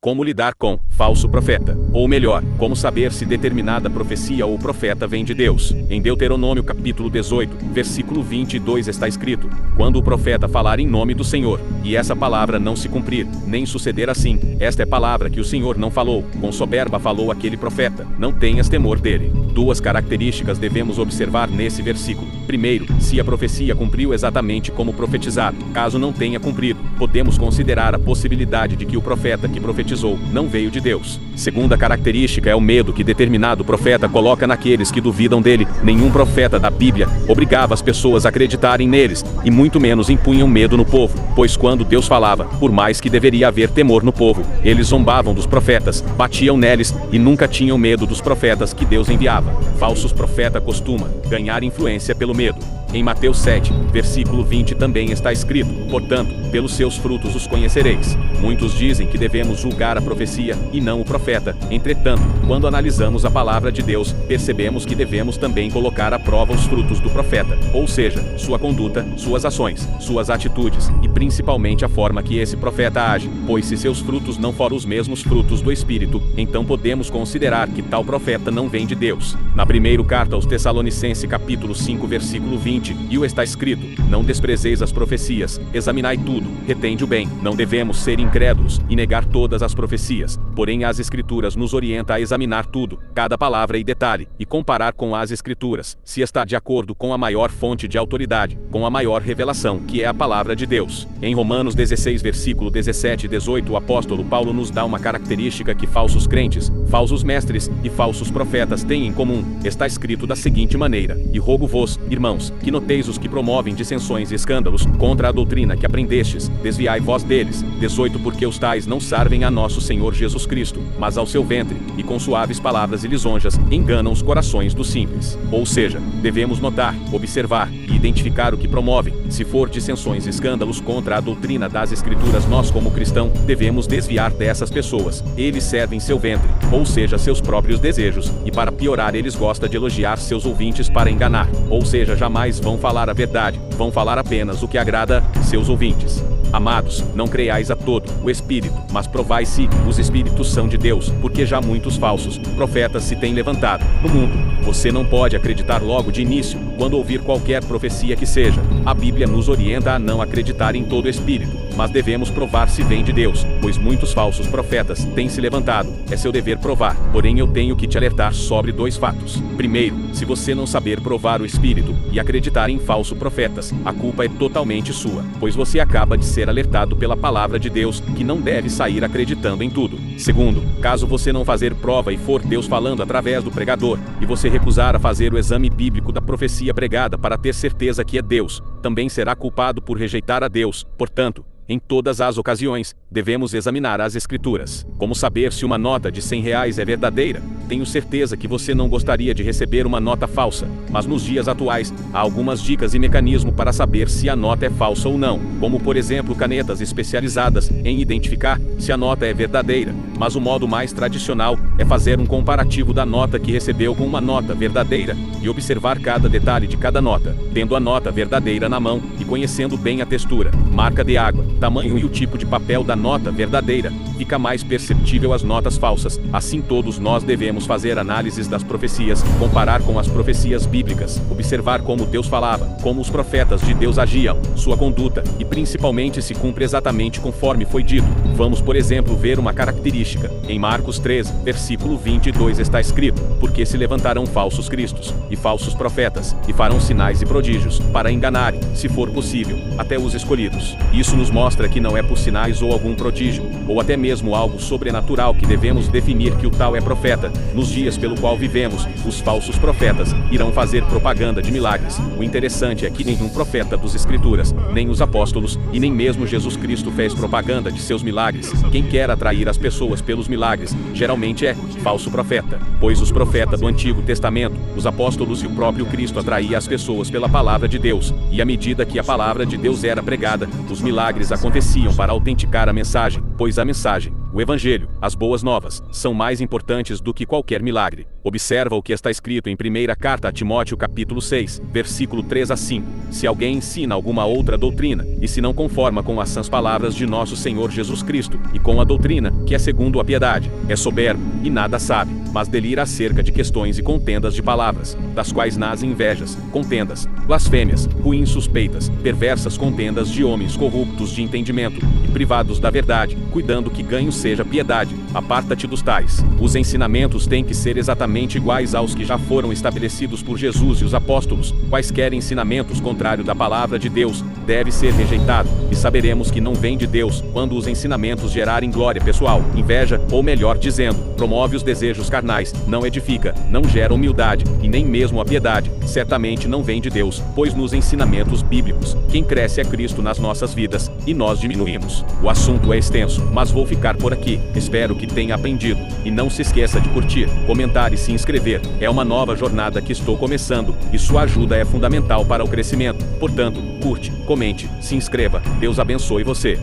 Como lidar com falso profeta? Ou melhor, como saber se determinada profecia ou profeta vem de Deus? Em Deuteronômio capítulo 18, versículo 22 está escrito: quando o profeta falar em nome do Senhor, e essa palavra não se cumprir, nem suceder assim, esta é palavra que o Senhor não falou, com soberba falou aquele profeta, não tenhas temor dele. Duas características devemos observar nesse versículo. Primeiro, se a profecia cumpriu exatamente como profetizado. Caso não tenha cumprido, podemos considerar a possibilidade de que o profeta que profetizou não veio de Deus. Segunda característica é o medo que determinado profeta coloca naqueles que duvidam dele. Nenhum profeta da Bíblia obrigava as pessoas a acreditarem neles, e muito menos impunham medo no povo, pois quando Deus falava, por mais que deveria haver temor no povo, eles zombavam dos profetas, batiam neles e nunca tinham medo dos profetas que Deus enviava. Falsos profetas costumam ganhar influência pelo medo. Em Mateus 7, versículo 20 também está escrito: portanto, pelos seus frutos os conhecereis. Muitos dizem que devemos julgar a profecia e não o profeta. Entretanto, quando analisamos a palavra de Deus, percebemos que devemos também colocar à prova os frutos do profeta, ou seja, sua conduta, suas ações, suas atitudes e principalmente a forma que esse profeta age, pois se seus frutos não forem os mesmos frutos do Espírito, então podemos considerar que tal profeta não vem de Deus. Na primeira carta aos Tessalonicenses capítulo 5 versículo 20, e o está escrito: não desprezeis as profecias, examinai tudo, retende o bem. Não devemos ser incrédulos e negar todas as profecias, porém as Escrituras nos orientam a examinar tudo, cada palavra e detalhe, e comparar com as Escrituras, se está de acordo com a maior fonte de autoridade, com a maior revelação, que é a palavra de Deus. Em Romanos 16 versículo 17 e 18 o apóstolo Paulo nos dá uma característica que falsos crentes, falsos mestres e falsos profetas têm em comum. Está escrito da seguinte maneira: e rogo-vos, irmãos, que noteis os que promovem dissensões e escândalos contra a doutrina que aprendestes, desviai vós deles. 18 Porque os tais não servem a nosso Senhor Jesus Cristo, mas ao seu ventre, e com suaves palavras e lisonjas enganam os corações dos simples. Ou seja, devemos notar, observar e identificar o que promovem. Se for dissensões e escândalos contra a doutrina das Escrituras, nós como cristão devemos desviar dessas pessoas. Eles servem seu ventre, ou seja, seus próprios desejos, e para piorar eles gostam de elogiar seus ouvintes para enganar, ou seja, jamais vão falar a verdade, vão falar apenas o que agrada seus ouvintes. Amados, não creiais a todo o Espírito, mas provai se os Espíritos são de Deus, porque já muitos falsos profetas se têm levantado no mundo. Você não pode acreditar logo de início, quando ouvir qualquer profecia que seja. A Bíblia nos orienta a não acreditar em todo o Espírito, mas devemos provar se vem de Deus, pois muitos falsos profetas têm se levantado. É seu dever provar, porém eu tenho que te alertar sobre dois fatos. Primeiro, se você não saber provar o Espírito e acreditar em falsos profetas, a culpa é totalmente sua, pois você acaba de ser alertado pela palavra de Deus, que não deve sair acreditando em tudo. Segundo, caso você não fazer prova e for Deus falando através do pregador, e você recusar a fazer o exame bíblico da profecia pregada para ter certeza que é Deus, também será culpado por rejeitar a Deus. Portanto, em todas as ocasiões, devemos examinar as Escrituras. Como saber se uma nota de R$100 é verdadeira? Tenho certeza que você não gostaria de receber uma nota falsa, mas nos dias atuais, há algumas dicas e mecanismos para saber se a nota é falsa ou não, como por exemplo canetas especializadas em identificar se a nota é verdadeira, mas o modo mais tradicional é fazer um comparativo da nota que recebeu com uma nota verdadeira, e observar cada detalhe de cada nota, tendo a nota verdadeira na mão e conhecendo bem a textura, marca de água, tamanho e o tipo de papel da nota verdadeira, fica mais perceptível as notas falsas. Assim todos nós devemos fazer análises das profecias, comparar com as profecias bíblicas, observar como Deus falava, como os profetas de Deus agiam, sua conduta, e principalmente se cumpre exatamente conforme foi dito. Vamos por exemplo ver uma característica. Em Marcos 3, versículo 22 está escrito: porque se levantarão falsos cristos e falsos profetas, e farão sinais e prodígios, para enganarem, se for possível, até os escolhidos. Isso nos mostra que não é por sinais ou algum prodígio, ou até mesmo algo sobrenatural que devemos definir que o tal é profeta. Nos dias pelo qual vivemos, os falsos profetas irão fazer propaganda de milagres. O interessante é que nenhum profeta dos Escrituras, nem os apóstolos, e nem mesmo Jesus Cristo fez propaganda de seus milagres. Quem quer atrair as pessoas pelos milagres, geralmente é falso profeta, pois os profetas do Antigo Testamento, os apóstolos e o próprio Cristo atraíam as pessoas pela palavra de Deus, e à medida que a palavra de Deus era pregada, os milagres aconteciam para autenticar a mensagem, pois a mensagem, o O Evangelho, as boas novas, são mais importantes do que qualquer milagre. Observa o que está escrito em 1ª Carta a Timóteo capítulo 6, versículo 3 a 5. Se alguém ensina alguma outra doutrina, e se não conforma com as sãs palavras de nosso Senhor Jesus Cristo, e com a doutrina, que é segundo a piedade, é soberbo, e nada sabe, mas delira acerca de questões e contendas de palavras, das quais nascem invejas, contendas, blasfêmias, ruins suspeitas, perversas contendas de homens corruptos de entendimento, e privados da verdade, cuidando que ganho seja piedade. Aparta-te dos tais. Os ensinamentos têm que ser exatamente iguais aos que já foram estabelecidos por Jesus e os apóstolos. Quaisquer ensinamentos contrário da palavra de Deus deve ser rejeitado, e saberemos que não vem de Deus quando os ensinamentos gerarem glória pessoal, inveja, ou melhor dizendo, promove os desejos carnais, não edifica, não gera humildade, e nem mesmo a piedade, certamente não vem de Deus, pois nos ensinamentos bíblicos, quem cresce é Cristo nas nossas vidas, e nós diminuímos. O assunto é extenso, mas vou ficar por aqui. Espero que tenha aprendido, e não se esqueça de curtir, comentar e se inscrever. É uma nova jornada que estou começando, e sua ajuda é fundamental para o crescimento. Portanto, curte, comente, se inscreva. Deus abençoe você.